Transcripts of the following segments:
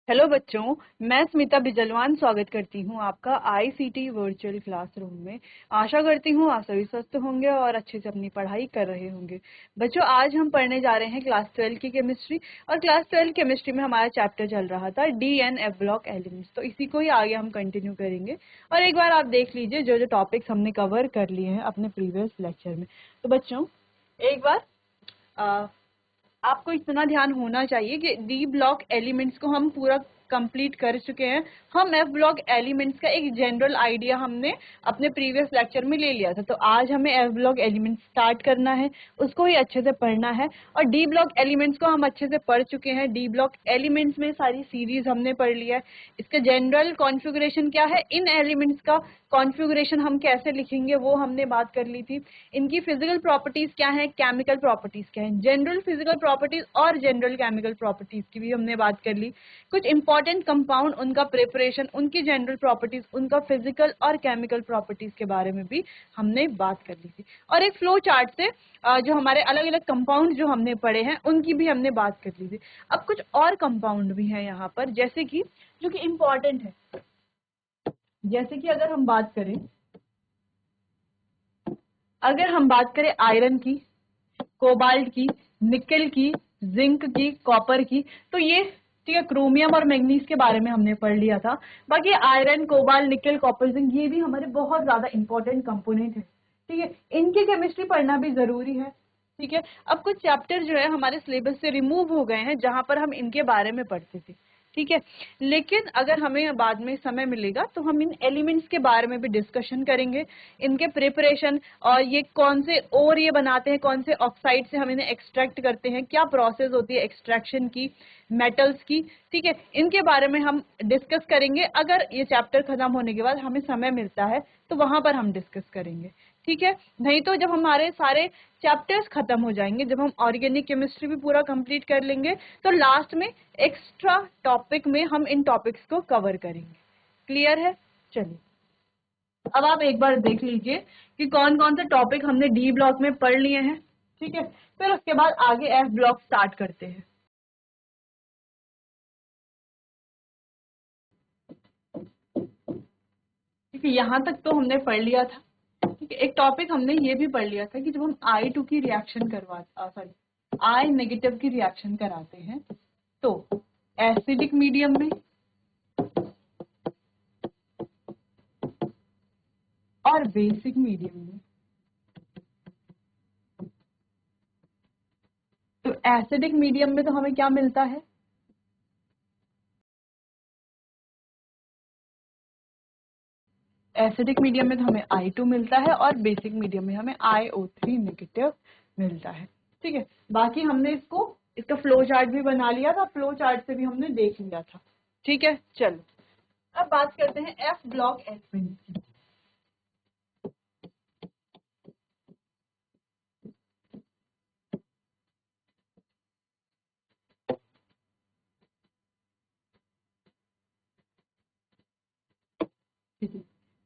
Hello बच्चों, मैं स्मिता बिजलवान स्वागत करती हूँ आपका आईसीटी वर्चुअल क्लासरूम में। आशा करती हूँ आप सभी स्वस्थ होंगे और अच्छे से अपनी पढ़ाई कर रहे होंगे। बच्चों, आज हम पढ़ने जा रहे हैं क्लास 12 की केमिस्ट्री। और क्लास 12 केमिस्ट्री में हमारा चैप्टर चल रहा था D and F block elements, तो इसी को ही आगे हम कंटिन्यू करेंगे। और एक बार आप देख लीजिए जो जो टॉपिक्स हमने कवर कर लिए हैं अपने प्रीवियस लेक्चर में। तो बच्चों, एक बार आपको इतना ध्यान होना चाहिए कि डी ब्लॉक एलिमेंट्स को हम पूरा कंप्लीट कर चुके हैं। हम एफ ब्लॉक एलिमेंट्स का एक जनरल आइडिया हमने अपने प्रीवियस लेक्चर में ले लिया था। तो आज हमें एफ ब्लॉक एलिमेंट्स स्टार्ट करना है, उसको ही अच्छे से पढ़ना है। और डी ब्लॉक एलिमेंट्स को हम अच्छे से पढ़ चुके हैं। डी ब्लॉक एलिमेंट्स में सारी सीरीज हमने पढ़ लिया है। इसका जनरल कॉन्फ़िगरेशन क्या है, इन एलिमेंट्स का कॉन्फ़िगरेशन हम कैसे लिखेंगे वो हमने बात कर ली थी। इनकी फिजिकल प्रॉपर्टीज क्या है, केमिकल प्रॉपर्टीज क्या है, जनरल फिजिकल प्रॉपर्टीज और जनरल केमिकल प्रॉपर्टीज की भी हमने बात कर ली। कुछ इंपॉर्टेंट कंपाउंड, उनका प्रिपरेशन, उनकी जनरल प्रॉपर्टीज, उनका फिजिकल और केमिकल प्रॉपर्टीज के बारे में भी हमने बात कर ली थी। और एक फ्लो चार्ट से जो हमारे अलग अलग कंपाउंड जो हमने पढ़े हैं उनकी भी हमने बात कर ली थी। अब कुछ और कंपाउंड भी हैं यहाँ पर, जैसे कि जो कि इम्पॉर्टेंट है। जैसे कि अगर हम बात करें आयरन की, कोबाल्ट की, निकेल की, जिंक की, कॉपर की, तो ये ठीक है, क्रोमियम और मैग्नीज के बारे में हमने पढ़ लिया था। बाकी iron, cobalt, nickel, copper, zinc ये भी हमारे बहुत ज्यादा इंपॉर्टेंट कंपोनेंट है। ठीक है, इनकी केमिस्ट्री पढ़ना भी जरूरी है। ठीक है, अब कुछ चैप्टर जो है हमारे सिलेबस से रिमूव हो गए हैं जहां पर हम इनके बारे में पढ़ते थे। ठीक है, लेकिन अगर हमें बाद में समय मिलेगा तो हम इन एलिमेंट्स के बारे में भी डिस्कशन करेंगे, इनके प्रिपरेशन और ये कौन से और ये बनाते हैं, कौन से ऑक्साइड से हम इन्हें एक्सट्रैक्ट करते हैं, क्या प्रोसेस होती है एक्सट्रैक्शन की, मेटल्स की। ठीक है, इनके बारे में हम डिस्कस करेंगे। अगर ये चैप्टर खत्म होने के बाद हमें समय मिलता है तो वहां पर हम डिस्कस करेंगे। ठीक है, नहीं तो जब हमारे सारे चैप्टर्स खत्म हो जाएंगे, जब हम ऑर्गेनिक केमिस्ट्री भी पूरा कंप्लीट कर लेंगे, तो लास्ट में एक्स्ट्रा टॉपिक में हम इन टॉपिक्स को कवर करेंगे। क्लियर है? चलिए, अब आप एक बार देख लीजिए कि कौन कौन से टॉपिक हमने डी ब्लॉक में पढ़ लिए हैं। ठीक है, फिर उसके बाद आगे एफ ब्लॉक स्टार्ट करते हैं। ठीक है, यहां तक तो हमने पढ़ लिया था। ठीक है, एक टॉपिक हमने ये भी पढ़ लिया था कि जब हम I2 की रिएक्शन I नेगेटिव की रिएक्शन कराते हैं तो एसिडिक मीडियम में और बेसिक मीडियम में, तो एसिडिक मीडियम में तो हमें क्या मिलता है, एसिडिक मीडियम में तो हमें I2 मिलता है और बेसिक मीडियम में हमें IO3 नेगेटिव मिलता है। ठीक है, बाकी हमने इसका फ्लो चार्ट भी बना लिया था, फ्लो चार्ट से भी हमने देख लिया था। ठीक है, चलो अब बात करते हैं एफ ब्लॉक एलिमेंट्स की।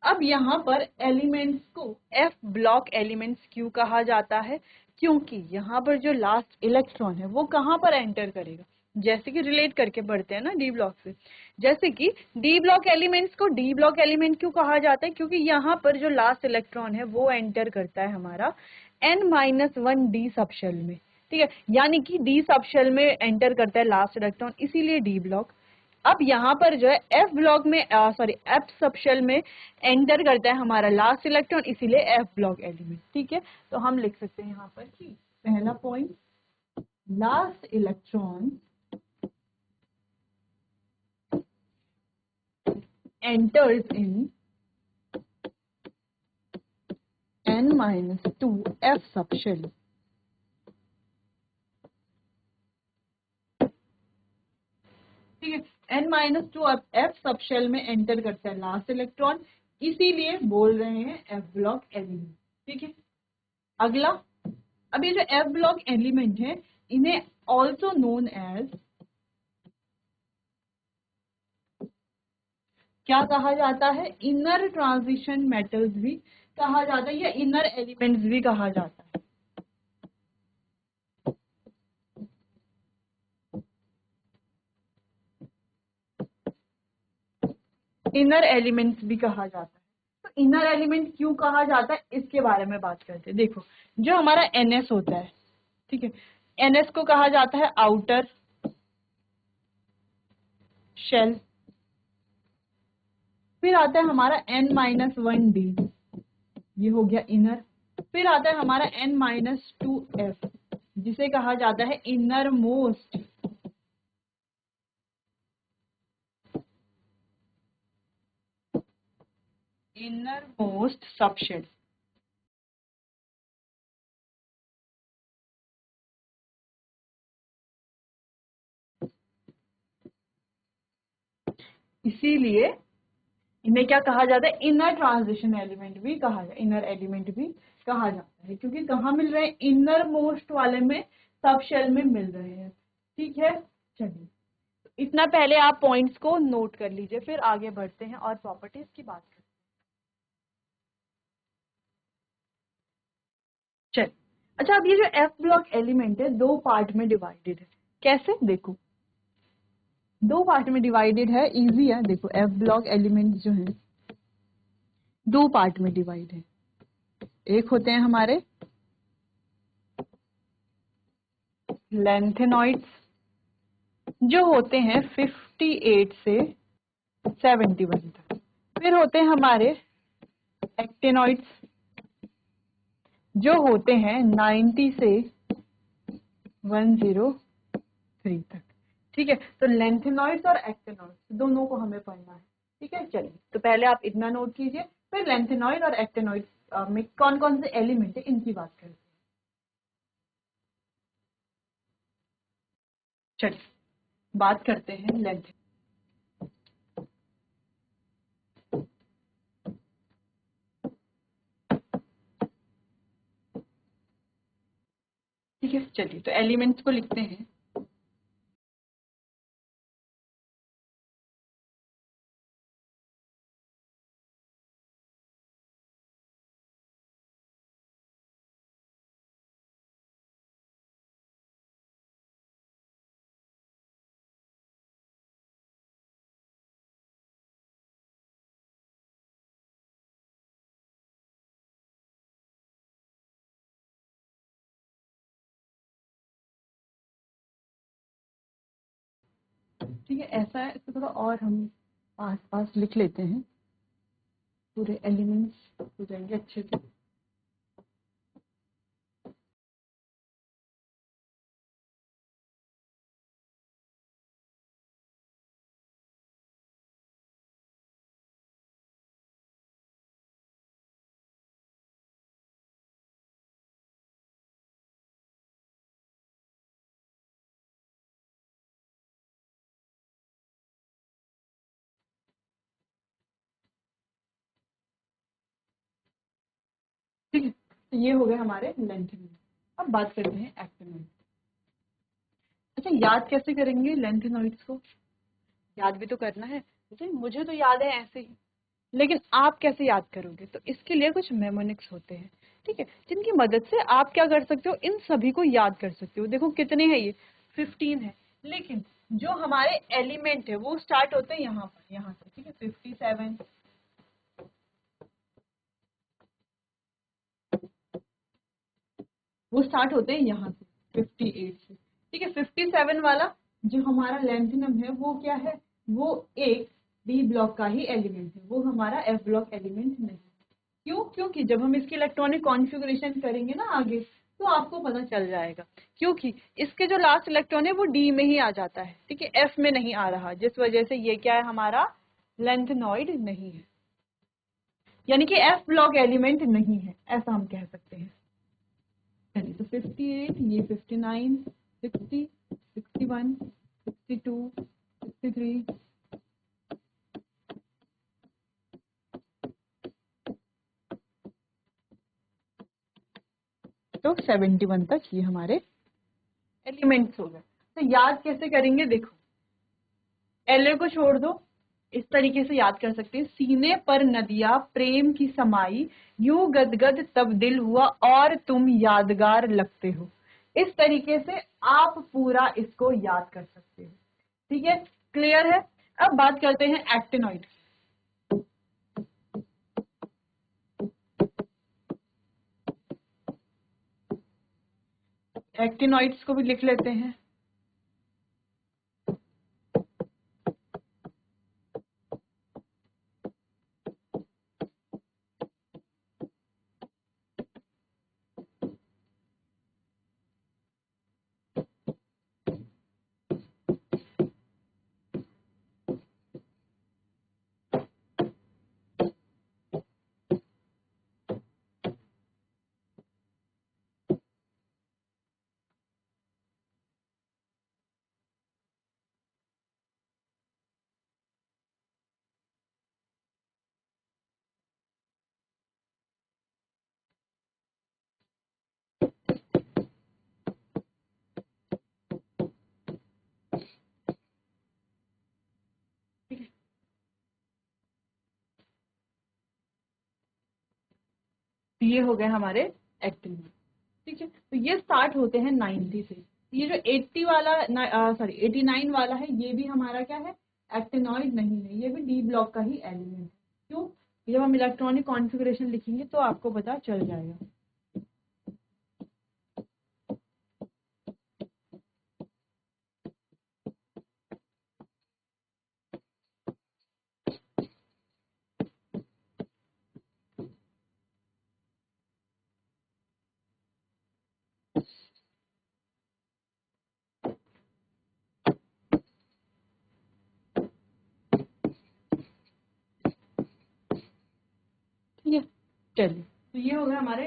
अब यहाँ पर एलिमेंट्स को एफ ब्लॉक एलिमेंट्स क्यों कहा जाता है, क्योंकि यहाँ पर जो लास्ट इलेक्ट्रॉन है वो कहाँ पर एंटर करेगा, जैसे कि रिलेट करके पढ़ते हैं ना डी ब्लॉक से। जैसे कि डी ब्लॉक एलिमेंट्स को डी ब्लॉक एलिमेंट क्यों कहा जाता है, क्योंकि यहाँ पर जो लास्ट इलेक्ट्रॉन है वो एंटर करता है हमारा n-1 डी सबशेल में। ठीक है, यानी कि डी सबशेल में एंटर करता है लास्ट इलेक्ट्रॉन, इसीलिए डी ब्लॉक। अब यहाँ पर जो है एफ ब्लॉक में एफ सबशेल में एंटर करता है हमारा लास्ट इलेक्ट्रॉन, इसीलिए एफ ब्लॉक एलिमेंट। ठीक है, तो हम लिख सकते हैं यहाँ पर कि पहला point, last electron enters in n-2 f subshell। ठीक है, n-2 f सबशेल में एंटर करता है लास्ट इलेक्ट्रॉन, इसीलिए बोल रहे हैं एफ ब्लॉक एलिमेंट। ठीक है, अगला, अब ये जो एफ ब्लॉक एलिमेंट है इन्हें ऑल्सो नोन एज क्या कहा जाता है, इनर ट्रांजिशन मेटल्स भी कहा जाता है या इनर एलिमेंट्स भी कहा जाता है। इनर एलिमेंट्स भी कहा जाता है। तो इनर एलिमेंट क्यों कहा जाता है इसके बारे में बात करते हैं। देखो जो हमारा एनएस होता है, ठीक है, एनएस को कहा जाता है आउटर शेल। फिर आता है हमारा N-1D, ये हो गया इनर। फिर आता है हमारा N-2F, जिसे कहा जाता है इनर मोस्ट सबशेल। इसीलिए इन्हें क्या कहा जाता है, इनर ट्रांजिशन एलिमेंट भी कहा जाता है, इनर एलिमेंट भी कहा जाता है, क्योंकि कहाँ मिल रहे हैं, इनर मोस्ट वाले में, सब शेल में मिल रहे हैं। ठीक है, चलिए इतना पहले आप पॉइंट्स को नोट कर लीजिए, फिर आगे बढ़ते हैं और प्रॉपर्टीज की बात करते हैं। चलिए, अच्छा अब ये जो एफ ब्लॉक एलिमेंट है दो पार्ट में डिवाइडेड है। कैसे, देखो दो पार्ट में डिवाइडेड है, इजी है। देखो एफ ब्लॉक एलिमेंट जो है दो पार्ट में डिवाइड है। एक होते हैं हमारे लेंथेनॉइड्स, जो होते हैं 58 से 71 तक। फिर होते हैं हमारे एक्टेनॉइड्स, जो होते हैं 90 से 103 तक। ठीक है, तो लेंथेनॉइड्स और एक्टेनॉइड्स दोनों को हमें पढ़ना है। ठीक है, चलिए तो पहले आप इतना नोट कीजिए, फिर लेंथेनॉइड और एक्टेनॉइड्स में कौन कौन से एलिमेंट है इनकी बात करते हैं। चलिए बात करते हैं लेंथ। ठीक है, चलिए तो एलिमेंट्स को लिखते हैं। ठीक है, ऐसा है, इसको थोड़ा और हम पास पास लिख लेते हैं, पूरे एलिमेंट्स हो जाएंगे अच्छे से। ठीक है, तो ये हो गए हमारे लेंथेनॉइड। अब बात करते हैं एक्टिनॉइड। अच्छा याद कैसे करेंगे लेंथेनॉइड्स को, याद भी तो करना है। जैसे मुझे तो याद है ऐसे ही, लेकिन आप कैसे याद करोगे, तो इसके लिए कुछ मेमोनिक्स होते हैं। ठीक है, जिनकी मदद से आप क्या कर सकते हो, इन सभी को याद कर सकते हो। देखो कितने हैं ये, 15 है, लेकिन जो हमारे एलिमेंट है वो स्टार्ट होते हैं यहाँ पर, यहाँ से। ठीक है, 57, वो स्टार्ट होते हैं यहाँ से 58 से। ठीक है, 57 वाला जो हमारा लेंथेनम है वो क्या है, वो एक डी ब्लॉक का ही एलिमेंट है, वो हमारा एफ ब्लॉक एलिमेंट नहीं। क्यों, क्योंकि जब हम इसकी इलेक्ट्रॉनिक कॉन्फ़िगरेशन करेंगे ना आगे, तो आपको पता चल जाएगा। क्योंकि इसके जो लास्ट इलेक्ट्रॉन है वो डी में ही आ जाता है, ठीक है, एफ में नहीं आ रहा, जिस वजह से ये क्या है, हमारा लेंथेनॉइड नहीं है, यानी कि एफ ब्लॉक एलिमेंट नहीं है, ऐसा हम कह सकते हैं। चलिए तो 58, ये 59, 60, 61, 62, 63, तो 71 तक ये हमारे एलिमेंट्स हो गए। तो याद कैसे करेंगे, देखो एलए को छोड़ दो, इस तरीके से याद कर सकते हैं। सीने पर नदिया प्रेम की समाई, यूं गदगद तब दिल हुआ और तुम यादगार लगते हो। इस तरीके से आप पूरा इसको याद कर सकते हो। ठीक है, क्लियर है। अब बात करते हैं एक्टिनॉइड। एक्टिनॉइड्स को भी लिख लेते हैं। ये हो गए हमारे एक्टिनॉइड। ठीक है, तो ये स्टार्ट होते हैं 90 से। ये जो 80 वाला सॉरी 89 वाला है, ये भी हमारा क्या है, एक्टिनॉइड नहीं है, ये भी डी ब्लॉक का ही एलिमेंट है। क्यों? जब हम इलेक्ट्रॉनिक कॉन्फ़िगरेशन लिखेंगे तो आपको पता चल जाएगा। ठीक है, चलिए, तो ये हो गए हमारे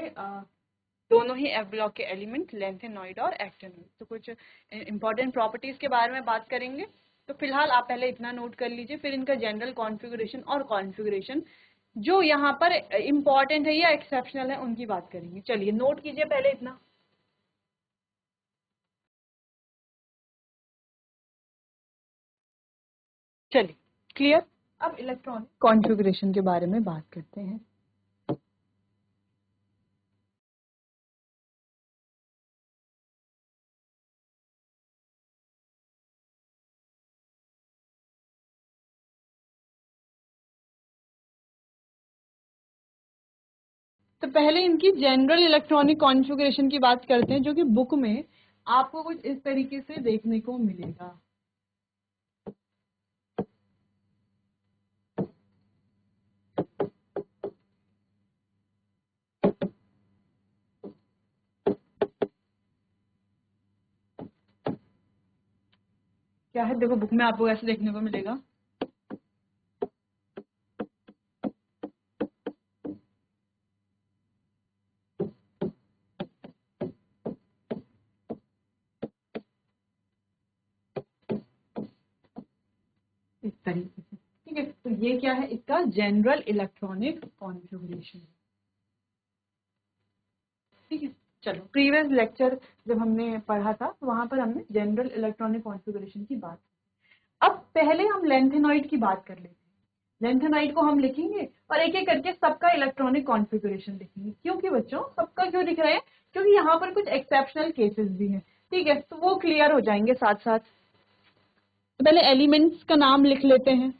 दोनों ही एफ ब्लॉक के एलिमेंट, लेंथेनॉइड और एक्टिनॉइड। तो कुछ इंपॉर्टेंट प्रॉपर्टीज के बारे में बात करेंगे। तो फिलहाल आप पहले इतना नोट कर लीजिए, फिर इनका जनरल कॉन्फ़िगरेशन और कॉन्फ़िगरेशन जो यहाँ पर इम्पॉर्टेंट है या एक्सेप्शनल है उनकी बात करेंगे। चलिए नोट कीजिए पहले इतना। चलिए क्लियर। अब इलेक्ट्रॉनिक कॉन्फ़िगरेशन के बारे में बात करते हैं। तो पहले इनकी जनरल इलेक्ट्रॉनिक कॉन्फ़िगरेशन की बात करते हैं, जो कि बुक में आपको कुछ इस तरीके से देखने को मिलेगा। क्या है, देखो बुक में आपको ऐसे देखने को मिलेगा। इस तरीके से। ठीक है, तो ये क्या है, इसका जनरल इलेक्ट्रॉनिक कॉन्फ़िगरेशन। ठीक है, चलो प्रीवियस लेक्चर जब हमने पढ़ा था तो वहां पर हमने जनरल इलेक्ट्रॉनिक कॉन्फ़िगरेशन की बात की। अब पहले हम लेंथेनॉइड की बात कर लेते हैं। लेंथेनॉइड को हम लिखेंगे और एक एक करके सबका इलेक्ट्रॉनिक कॉन्फ़िगरेशन लिखेंगे। क्योंकि बच्चों सबका क्यों लिख रहे हैं, क्योंकि यहाँ पर कुछ एक्सेप्शनल केसेस भी हैं। ठीक है, तो वो क्लियर हो जाएंगे साथ साथ। तो पहले एलिमेंट्स का नाम लिख लेते हैं।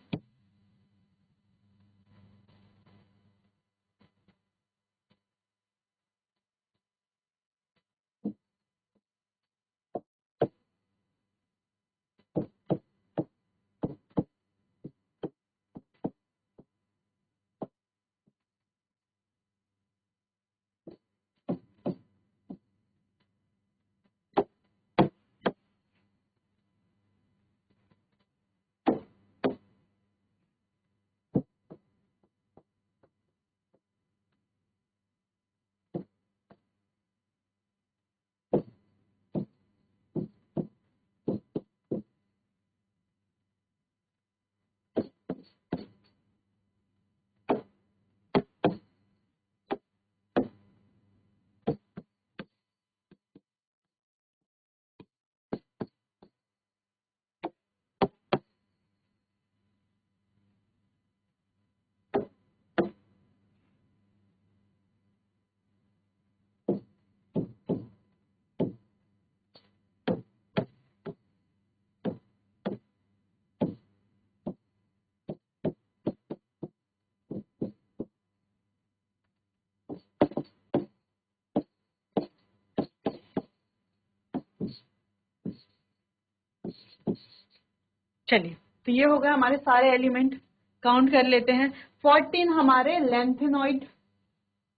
चलिए, तो ये हो गए हमारे सारे एलिमेंट, काउंट कर लेते हैं। 14 हमारे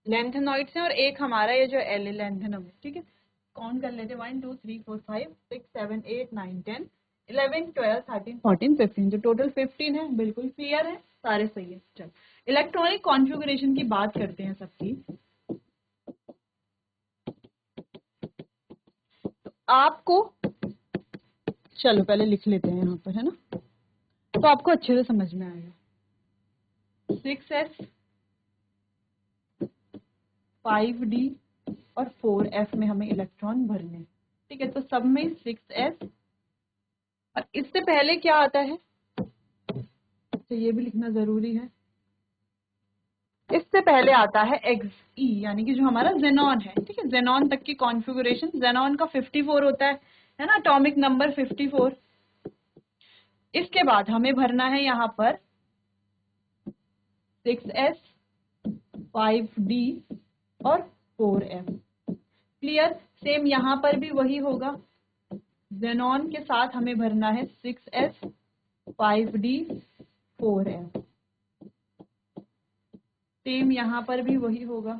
लेंथेनॉइड्स हैं और एक हमारा ये जो लेंथेनम है, ठीक है। काउंट कर लेते हैं, 1 2 3 4 5 6 7 8 9 10 11 12 13 14 15, तो टोटल 15 है। बिल्कुल क्लियर है, सारे सही है। चलो, इलेक्ट्रॉनिक कॉन्फ़िगरेशन की बात करते हैं सबकी। तो आपको, चलो पहले लिख लेते हैं यहाँ पर, है ना, तो आपको अच्छे से समझ में आएगा। 6s 5d और 4f में हमें इलेक्ट्रॉन भरने, ठीक है। तो सब में 6s, और इससे पहले क्या आता है, तो ये भी लिखना जरूरी है। इससे पहले आता है Xe, यानी कि जो हमारा जेनॉन है, ठीक है। जेनॉन तक की कॉन्फ़िगरेशन, जेनॉन का 54 होता है ना, एटॉमिक नंबर 54। इसके बाद हमें भरना है यहाँ पर 6s 5d और 4f। क्लियर, सेम यहाँ पर भी वही होगा, जेनॉन के साथ हमें भरना है 6s 5d 4f। सेम यहाँ पर भी वही होगा।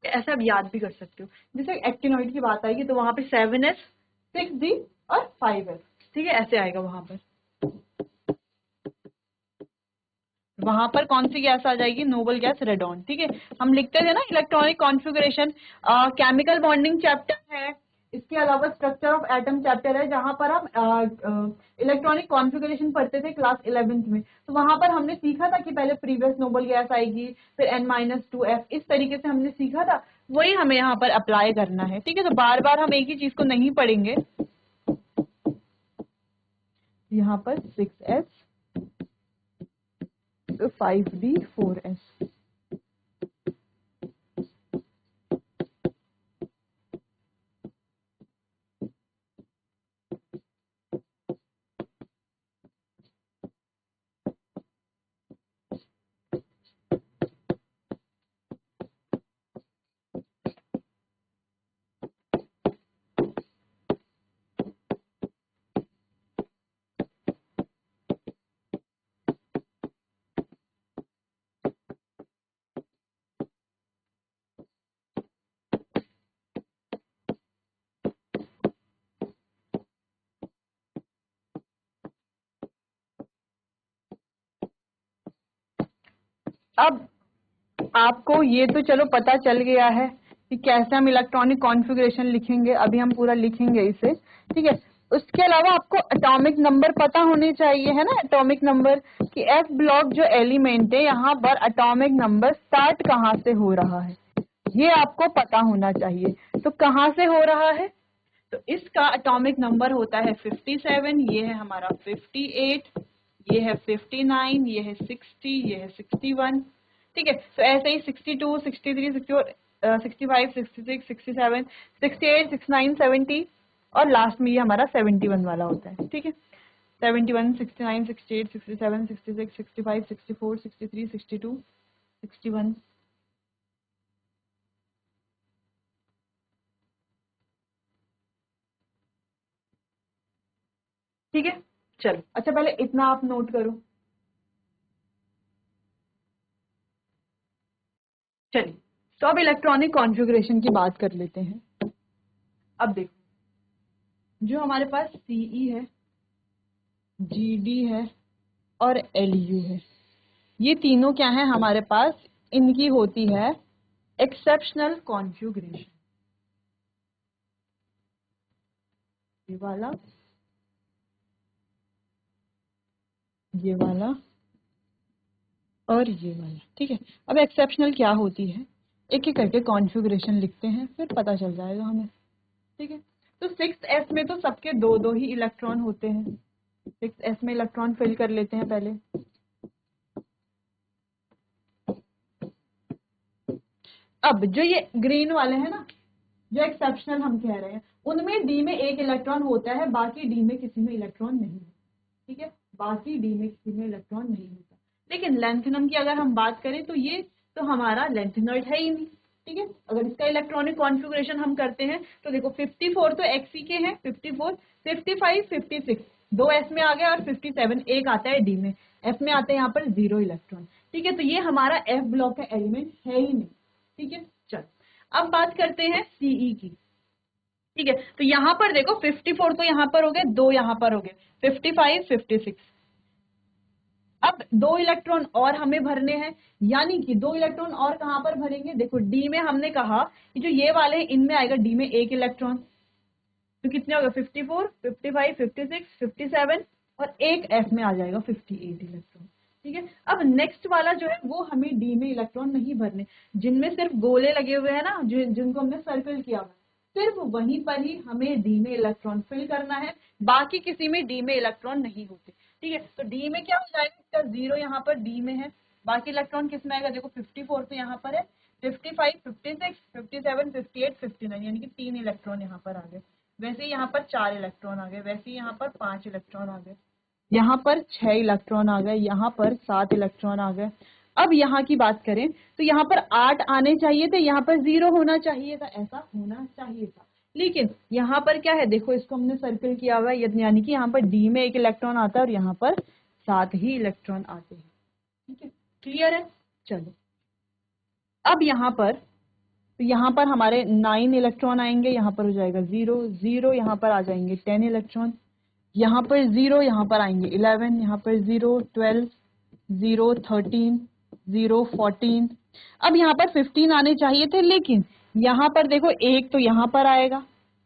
ऐसा आप याद भी कर सकते हो, जैसे एक्टिनॉइड की बात आएगी तो वहां पे 7s 6d और 5s, ठीक है, ऐसे आएगा। वहां पर कौन सी गैस आ जाएगी, नोबल गैस रेडॉन, ठीक है। हम लिखते थे ना electronic configuration, chemical bonding chapter है, इसके अलावा स्ट्रक्चर ऑफ एटम चैप्टर है, जहां पर हम इलेक्ट्रॉनिक कॉन्फ़िगरेशन पढ़ते थे क्लास 11th में। तो वहां पर हमने सीखा था कि पहले प्रीवियस नोबल गैस आएगी, फिर N-2f, इस तरीके से हमने सीखा था। वही हमें यहाँ पर अप्लाई करना है, ठीक है। तो बार बार हम एक ही चीज को नहीं पढ़ेंगे। यहाँ पर 6s 5d 4s। अब आपको ये तो चलो पता चल गया है कि कैसे हम इलेक्ट्रॉनिक कॉन्फ़िगरेशन लिखेंगे, अभी हम पूरा लिखेंगे इसे, ठीक है। उसके अलावा आपको एटॉमिक नंबर पता होने चाहिए, है ना, एटॉमिक नंबर कि एफ ब्लॉक जो एलिमेंट है यहाँ पर एटॉमिक नंबर स्टार्ट कहाँ से हो रहा है, ये आपको पता होना चाहिए। तो कहाँ से हो रहा है, तो इसका एटॉमिक नंबर होता है 57, ये है हमारा 58, ये है 59, ये है 60, ये है 61, ठीक है। तो ऐसे ही 62 63 64 65 66 67 68 69 70 और लास्ट में ये हमारा 71 वाला होता है, ठीक है। 71 69 68 67 66 65 64 63 62 61। ठीक है, चलो अच्छा पहले इतना आप नोट करो। चलिए, तो अब इलेक्ट्रॉनिक कॉन्फ़िगरेशन की बात कर लेते हैं। अब देखो, जो हमारे पास सीई है, जीडी है और एलयू है, ये तीनों क्या है हमारे पास, इनकी होती है एक्सेप्शनल कॉन्फ़िगरेशन। ये वाला, ये वाला और ये वाला, ठीक है। अब एक्सेप्शनल क्या होती है, एक एक करके कॉन्फ़िगरेशन लिखते हैं, फिर पता चल जाएगा हमें, ठीक है। तो 6s में तो सबके दो दो ही इलेक्ट्रॉन होते हैं। 6s में इलेक्ट्रॉन फिल कर लेते हैं पहले। अब जो ये ग्रीन वाले हैं ना, जो एक्सेप्शनल हम कह रहे हैं, उनमें डी में एक इलेक्ट्रॉन होता है, बाकी डी में किसी में इलेक्ट्रॉन नहीं है। ठीक है, बाकी डी में किसी में इलेक्ट्रॉन नहीं होता। लेकिन लेंथेनम की अगर हम बात करें तो ये तो हमारा लेंथेनॉइड है ही नहीं। ठीक है, अगर इसका इलेक्ट्रॉनिक कॉन्फ़िगरेशन हम करते हैं तो देखो 54 तो एक्सी के हैं, 54, 55, 56 दो एस में आ गया और 57 एक आता है डी में, एफ में आते हैं यहाँ पर 0 इलेक्ट्रॉन। ठीक है, तो ये हमारा एफ ब्लॉक का एलिमेंट है ही नहीं। ठीक है, चल अब बात करते हैं सीई की। ठीक है, तो यहाँ पर देखो 54 तो यहाँ पर हो गए, दो यहाँ पर हो गए, 55, 56। अब दो इलेक्ट्रॉन और हमें भरने हैं, यानी कि दो इलेक्ट्रॉन और कहां पर भरेंगे, देखो डी में हमने कहा कि जो ये वाले हैं इनमें आएगा डी में एक इलेक्ट्रॉन, तो कितने हो गए 54, 55, 56, 57 और एक एफ में आ जाएगा 58 इलेक्ट्रॉन। ठीक है, अब नेक्स्ट वाला जो है वो हमें डी में इलेक्ट्रॉन नहीं भरने, जिनमें सिर्फ गोले लगे हुए हैं ना, जिनको हमने सर्कल किया हुआ है, सिर्फ वहीं पर ही हमें डी में इलेक्ट्रॉन फिल करना है, बाकी किसी में डी में इलेक्ट्रॉन नहीं होते। ठीक है, तो डी में क्या हो जाएगा, इसका 0 यहाँ पर डी में है, बाकी इलेक्ट्रॉन किस में आएगा, देखो 54 तो यहाँ पर है, 55, 56, 57, 58, 59 यानी कि 3 इलेक्ट्रॉन यहाँ पर आ गए। वैसे ही यहाँ पर 4 इलेक्ट्रॉन आ गए, वैसे ही यहाँ पर 5 इलेक्ट्रॉन आ गए, यहाँ पर 6 इलेक्ट्रॉन आ गए, यहाँ पर 7 इलेक्ट्रॉन आ गए। अब यहाँ की बात करें तो यहाँ पर 8 आने चाहिए थे, यहाँ पर 0 होना चाहिए था, ऐसा होना चाहिए था। लेकिन यहाँ पर क्या है, देखो इसको हमने सर्कल किया हुआ है, यानी कि यहाँ पर डी में एक इलेक्ट्रॉन आता है और यहाँ पर 7 ही इलेक्ट्रॉन आते हैं। ठीक है, क्लियर है। चलो अब यहाँ पर, तो यहाँ पर हमारे 9 इलेक्ट्रॉन आएंगे, यहाँ पर हो जाएगा 0, 0 यहाँ पर आ जाएंगे 10 इलेक्ट्रॉन, यहाँ पर 0 यहाँ पर आएंगे 11, यहाँ पर 0, 12, 0, 13, 0, 14। अब यहाँ पर 15 आने चाहिए थे, लेकिन यहाँ पर देखो एक तो यहाँ पर आएगा,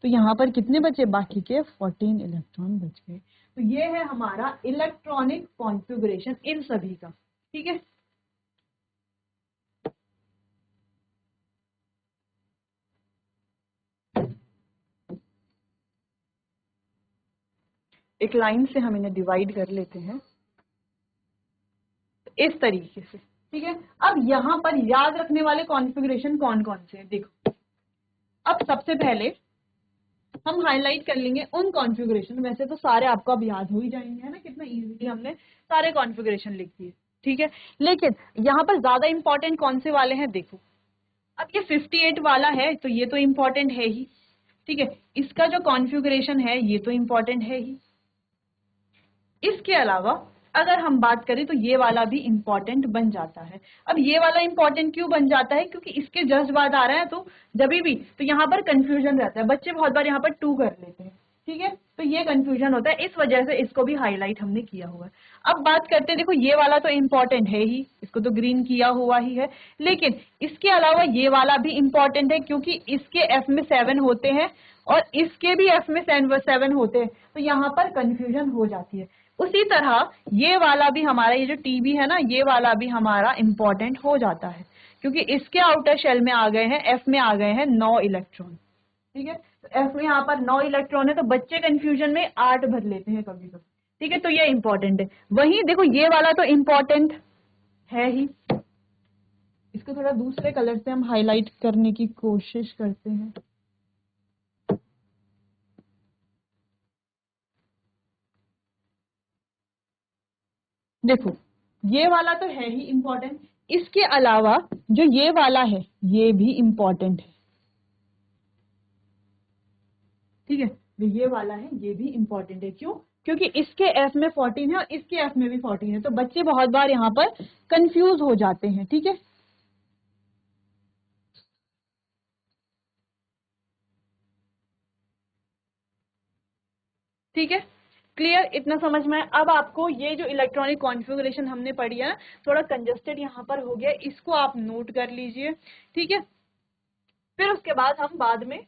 तो यहाँ पर कितने बचे, बाकी के 14 इलेक्ट्रॉन बच गए। तो ये है हमारा इलेक्ट्रॉनिक कॉन्फ़िगरेशन इन सभी का। ठीक है, एक लाइन से हम इन्हें डिवाइड कर लेते हैं इस तरीके से। ठीक है, अब यहाँ पर याद रखने वाले कॉन्फ़िगरेशन कौन कौन से हैं, देखो अब सबसे पहले हम हाईलाइट कर लेंगे उन कॉन्फ़िगरेशन, वैसे तो सारे आपको अब याद हो ही जाएंगे, है ना, कितना इजीली हमने सारे कॉन्फ़िगरेशन लिख दिए। ठीक है, लेकिन यहाँ पर ज्यादा इंपॉर्टेंट कौन से वाले हैं, देखो अब ये 58 वाला है तो ये तो इम्पोर्टेंट है ही। ठीक है, इसका जो कॉन्फ़िगरेशन है ये तो इम्पोर्टेंट है ही। इसके अलावा अगर हम बात करें तो ये वाला भी इम्पोर्टेंट बन जाता है। अब ये वाला इम्पोर्टेंट क्यों बन जाता है, क्योंकि इसके जस्ट बाद आ रहा है, तो जब भी तो यहाँ पर कंफ्यूजन रहता है, बच्चे बहुत बार यहाँ पर 2 कर लेते हैं। ठीक है, तो ये कंफ्यूजन होता है, इस वजह से इसको भी हाईलाइट हमने किया हुआ है। अब बात करते हैं, देखो ये वाला तो इम्पोर्टेंट है ही, इसको तो ग्रीन किया हुआ ही है, लेकिन इसके अलावा ये वाला भी इम्पोर्टेंट है, क्योंकि इसके एफ में 7 होते हैं और इसके भी एफ में 7 होते हैं, तो यहाँ पर कंफ्यूजन हो जाती है। उसी तरह ये वाला भी हमारा, ये जो टीबी है ना, ये वाला भी हमारा इंपॉर्टेंट हो जाता है, क्योंकि इसके आउटर शेल में आ गए हैं, एफ में आ गए हैं 9 इलेक्ट्रॉन। ठीक है, तो एफ में यहाँ पर 9 इलेक्ट्रॉन है, तो बच्चे कंफ्यूजन में 8 भर लेते हैं कभी कभी। ठीक है, तो ये इंपॉर्टेंट है। वहीं देखो ये वाला तो इंपॉर्टेंट है ही, इसको थोड़ा दूसरे कलर से हम हाईलाइट करने की कोशिश करते हैं। देखो ये वाला तो है ही इम्पोर्टेंट, इसके अलावा जो ये वाला है ये भी इम्पोर्टेंट है। ठीक है, जो ये वाला है ये भी इम्पोर्टेंट है, क्यों, क्योंकि इसके एफ में 14 है और इसके एफ में भी 14 है, तो बच्चे बहुत बार यहाँ पर कंफ्यूज हो जाते हैं। ठीक है, ठीक है, क्लियर, इतना समझ में आया। अब आपको ये जो इलेक्ट्रॉनिक कॉन्फ़िगरेशन हमने पढ़ी है ना, थोड़ा कंजस्टेड यहाँ पर हो गया, इसको आप नोट कर लीजिए। ठीक है, फिर उसके बाद हम बाद में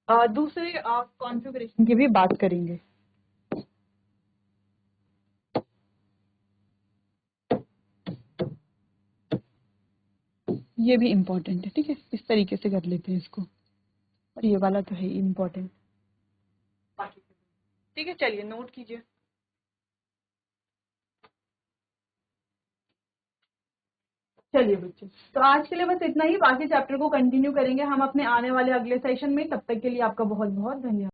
दूसरे कॉन्फ़िगरेशन की भी बात करेंगे। ये भी इम्पोर्टेंट है। ठीक है, इस तरीके से कर लेते हैं इसको, और ये वाला तो है इम्पोर्टेंट। ठीक है, चलिए नोट कीजिए। चलिए बच्चे, तो आज के लिए बस इतना ही। बाकी चैप्टर को कंटिन्यू करेंगे हम अपने आने वाले अगले सेशन में। तब तक के लिए आपका बहुत बहुत धन्यवाद।